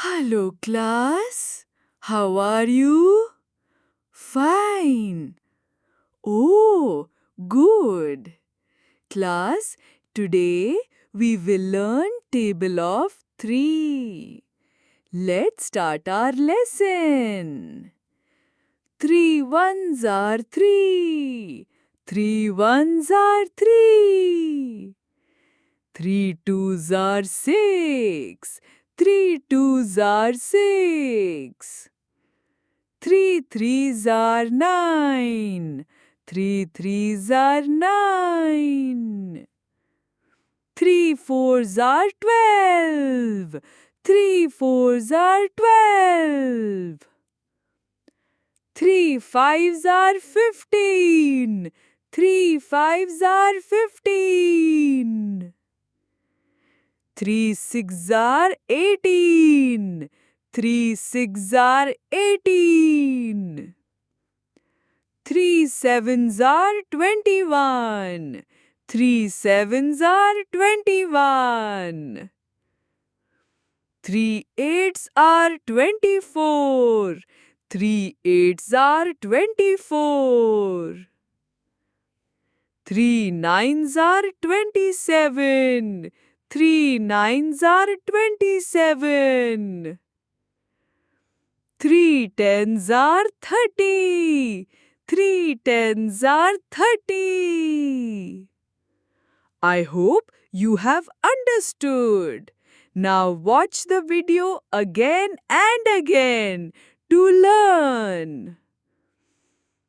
Hello, class. How are you? Fine. Oh, good. Class, today we will learn table of 3. Let's start our lesson. 3 ones are 3. 3 ones are 3. 3 twos are 6. 3 twos are 6. 3 threes are 9. 3 threes are 9. 3 fours are 12. 3 fours are 12. 3 fives are 15. 3 fives are 15. 3 sixes are 18. 3 sixes are 18. 3 sevens are 21. 3 sevens are 21. 3 eights are 24. 3 eights are 24. 3 nines are 27. 3 nines are 27. 3 tens are 30. 3 tens are 30. I hope you have understood. Now watch the video again and again to learn.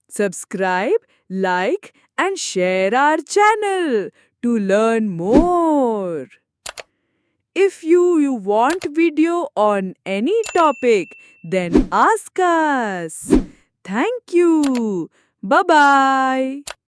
Subscribe, like and share our channel to learn more. If you want video on any topic, then ask us. Thank you. Bye-bye.